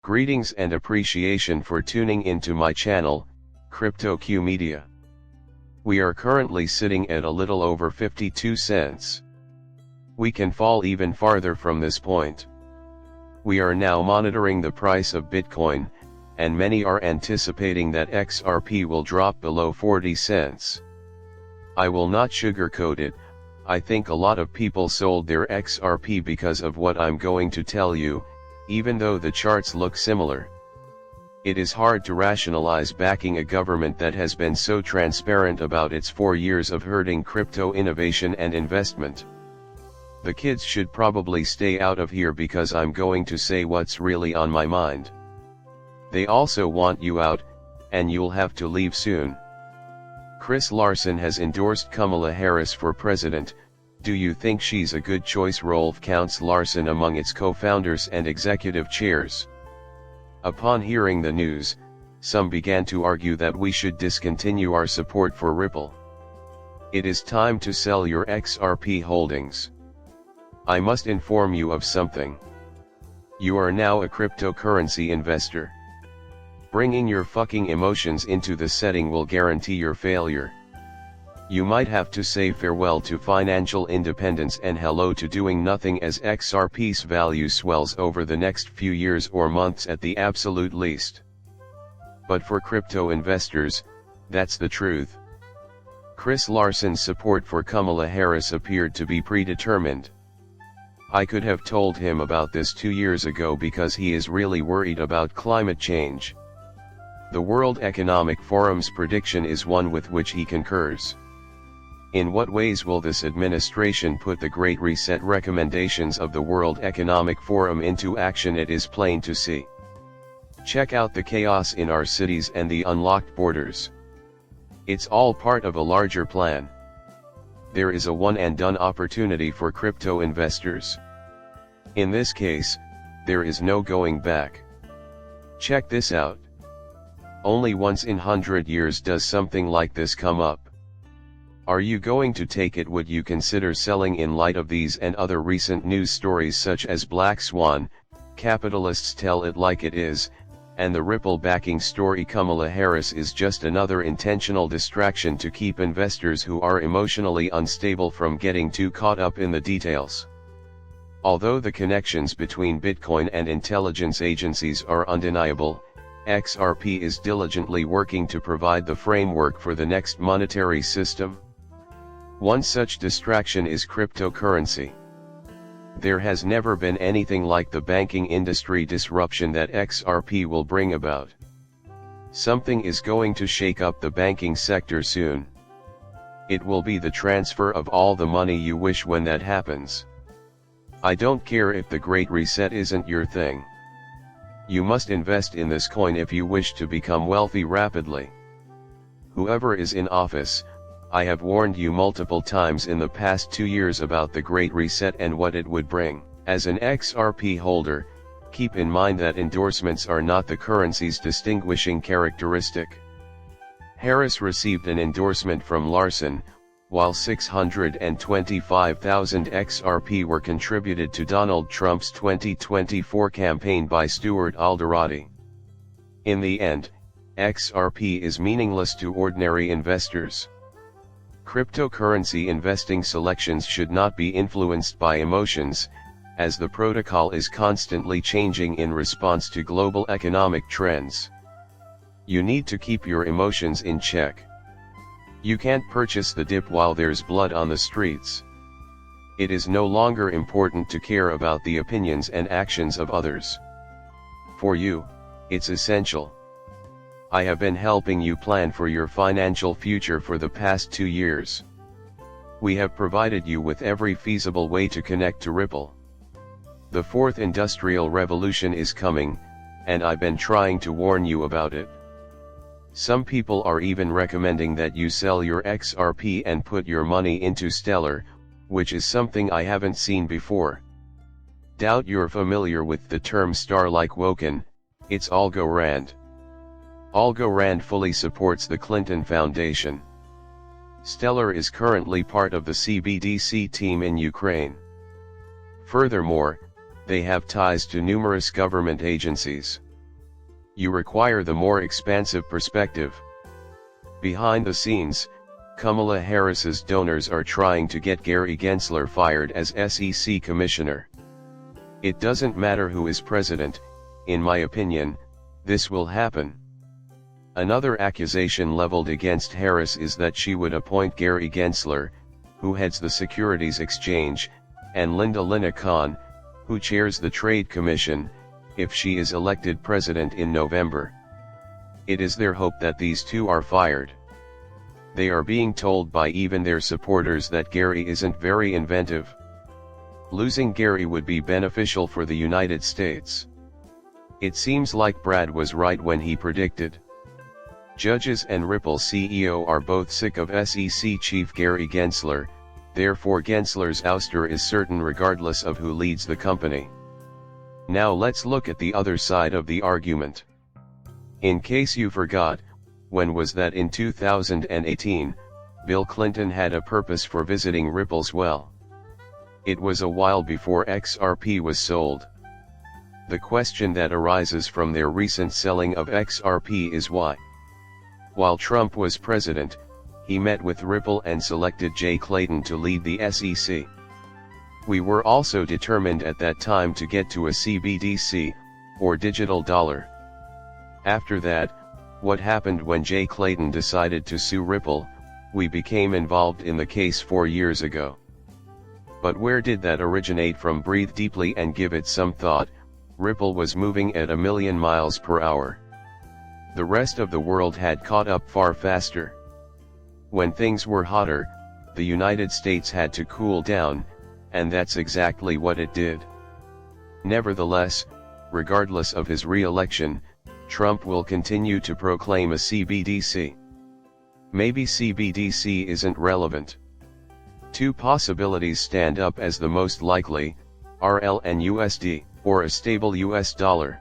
Greetings and appreciation for tuning into my channel, CryptoQ Media. We are currently sitting at a little over 52 cents. We can fall even farther from this point. We are now monitoring the price of Bitcoin, and many are anticipating that XRP will drop below 40 cents. I will not sugarcoat it. I think a lot of people sold their XRP because of what I'm going to tell you, even though the charts look similar. It is hard to rationalize backing a government that has been so transparent about its 4 years of hurting crypto innovation and investment. The kids should probably stay out of here because I'm going to say what's really on my mind. They also want you out, and you'll have to leave soon. Chris Larsen has endorsed Kamala Harris for president. Do you think she's a good choice? Rolf counts Larsen among its co-founders and executive chairs. Upon hearing the news, some began to argue that we should discontinue our support for Ripple. It is time to sell your XRP holdings. I must inform you of something. You are now a cryptocurrency investor. Bringing your fucking emotions into the setting will guarantee your failure. You might have to say farewell to financial independence and hello to doing nothing as XRP's value swells over the next few years or months at the absolute least. But for crypto investors, that's the truth. Chris Larsen's support for Kamala Harris appeared to be predetermined. I could have told him about this 2 years ago because he is really worried about climate change. The World Economic Forum's prediction is one with which he concurs. In what ways will this administration put the Great Reset recommendations of the World Economic Forum into action? It is plain to see. Check out the chaos in our cities and the unlocked borders. It's all part of a larger plan. There is a one-and-done opportunity for crypto investors. In this case, there is no going back. Check this out. Only once in 100 years does something like this come up. Are you going to take it? Would you consider selling in light of these and other recent news stories such as Black Swan, Capitalists Tell It Like It Is, and the Ripple backing story? Kamala Harris is just another intentional distraction to keep investors who are emotionally unstable from getting too caught up in the details. Although the connections between Bitcoin and intelligence agencies are undeniable, XRP is diligently working to provide the framework for the next monetary system. One such distraction is cryptocurrency. There has never been anything like the banking industry disruption that XRP will bring about. Something is going to shake up the banking sector soon. It will be the transfer of all the money you wish when that happens. I don't care if the Great Reset isn't your thing. You must invest in this coin if you wish to become wealthy rapidly. Whoever is in office, I have warned you multiple times in the past 2 years about the Great Reset and what it would bring. As an XRP holder, keep in mind that endorsements are not the currency's distinguishing characteristic. Harris received an endorsement from Larsen, while 625,000 XRP were contributed to Donald Trump's 2024 campaign by Stuart Alderoty. In the end, XRP is meaningless to ordinary investors. Cryptocurrency investing selections should not be influenced by emotions, as the protocol is constantly changing in response to global economic trends. You need to keep your emotions in check. You can't purchase the dip while there's blood on the streets. It is no longer important to care about the opinions and actions of others. For you, it's essential. I have been helping you plan for your financial future for the past 2 years. We have provided you with every feasible way to connect to Ripple. The fourth industrial revolution is coming, and I've been trying to warn you about it. Some people are even recommending that you sell your XRP and put your money into Stellar, which is something I haven't seen before. Doubt you're familiar with the term star like Woken. It's Algorand. Algorand fully supports the Clinton Foundation. Stellar is currently part of the CBDC team in Ukraine. Furthermore, they have ties to numerous government agencies. You require the more expansive perspective. Behind the scenes, Kamala Harris's donors are trying to get Gary Gensler fired as SEC commissioner. It doesn't matter who is president, in my opinion, this will happen. Another accusation leveled against Harris is that she would appoint Gary Gensler, who heads the Securities Exchange, and Linda Linacon, who chairs the Trade Commission, if she is elected president in November. It is their hope that these two are fired. They are being told by even their supporters that Gary isn't very inventive. Losing Gary would be beneficial for the United States. It seems like Brad was right when he predicted. Judges and Ripple CEO are both sick of SEC Chief Gary Gensler, therefore Gensler's ouster is certain regardless of who leads the company. Now let's look at the other side of the argument. In case you forgot, when was that in 2018, Bill Clinton had a purpose for visiting Ripple's well. It was a while before XRP was sold. The question that arises from their recent selling of XRP is why. While Trump was president, he met with Ripple and selected Jay Clayton to lead the SEC. We were also determined at that time to get to a CBDC, or digital dollar. After that, what happened when Jay Clayton decided to sue Ripple? We became involved in the case 4 years ago. But where did that originate from? Breathe deeply and give it some thought. Ripple was moving at 1,000,000 miles per hour. The rest of the world had caught up far faster. When things were hotter, the United States had to cool down, and that's exactly what it did. Nevertheless, regardless of his re-election, Trump will continue to proclaim a CBDC. Maybe CBDC isn't relevant. Two possibilities stand up as the most likely: RL and USD, or a stable US dollar.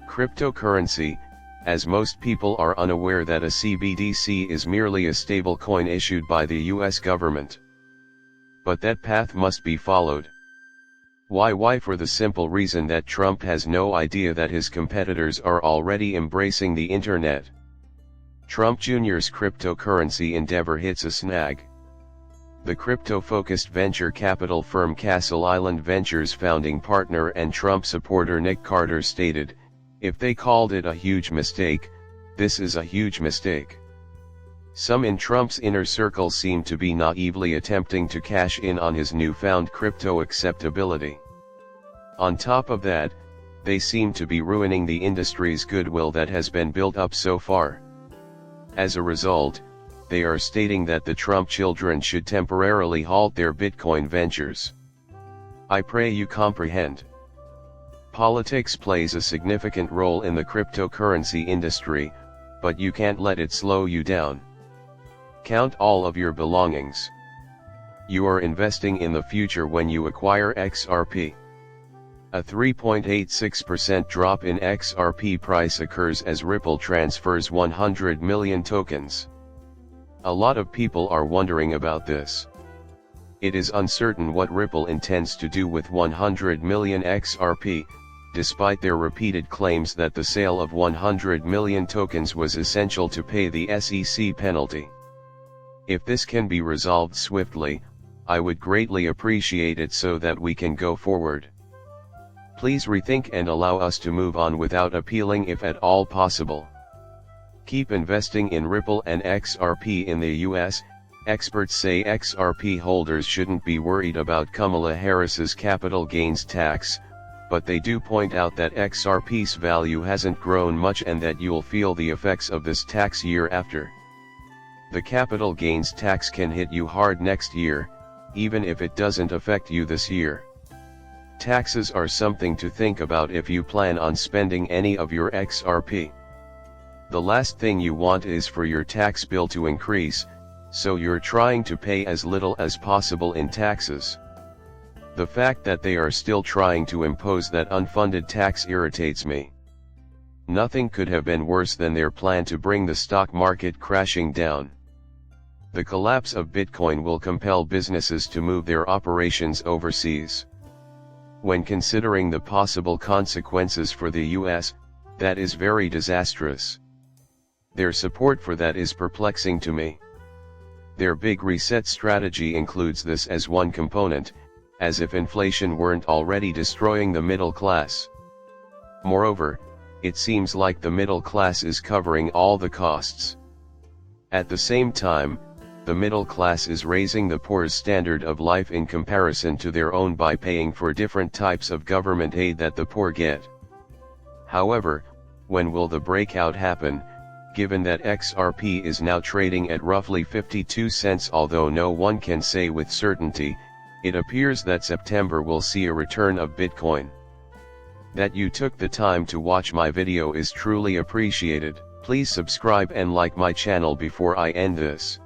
Cryptocurrency, as most people are unaware that a CBDC is merely a stable coin issued by the US government. But that path must be followed. Why? For the simple reason that Trump has no idea that his competitors are already embracing the internet. Trump Jr.'s cryptocurrency endeavor hits a snag. The crypto-focused venture capital firm Castle Island Ventures founding partner and Trump supporter Nick Carter stated, "If they called it a huge mistake, this is a huge mistake." Some in Trump's inner circle seem to be naively attempting to cash in on his newfound crypto acceptability. On top of that, they seem to be ruining the industry's goodwill that has been built up so far. As a result, they are stating that the Trump children should temporarily halt their Bitcoin ventures. I pray you comprehend. Politics plays a significant role in the cryptocurrency industry, but you can't let it slow you down. Count all of your belongings. You are investing in the future when you acquire XRP. A 3.86% drop in XRP price occurs as Ripple transfers 100 million tokens. A lot of people are wondering about this. It is uncertain what Ripple intends to do with 100 million XRP, despite their repeated claims that the sale of 100 million tokens was essential to pay the SEC penalty. If this can be resolved swiftly, I would greatly appreciate it so that we can go forward. Please rethink and allow us to move on without appealing if at all possible. Keep investing in Ripple and XRP in the US. Experts say XRP holders shouldn't be worried about Kamala Harris's capital gains tax, but they do point out that XRP's value hasn't grown much and that you'll feel the effects of this tax year after. The capital gains tax can hit you hard next year, even if it doesn't affect you this year. Taxes are something to think about if you plan on spending any of your XRP. The last thing you want is for your tax bill to increase, so you're trying to pay as little as possible in taxes. The fact that they are still trying to impose that unfunded tax irritates me. Nothing could have been worse than their plan to bring the stock market crashing down. The collapse of Bitcoin will compel businesses to move their operations overseas. When considering the possible consequences for the US, that is very disastrous. Their support for that is perplexing to me. Their big reset strategy includes this as one component, as if inflation weren't already destroying the middle class. Moreover, it seems like the middle class is covering all the costs. At the same time, the middle class is raising the poor's standard of life in comparison to their own by paying for different types of government aid that the poor get. However, when will the breakout happen, given that XRP is now trading at roughly 52 cents? Although no one can say with certainty, it appears that September will see a return of Bitcoin. That you took the time to watch my video is truly appreciated. Please subscribe and like my channel before I end this.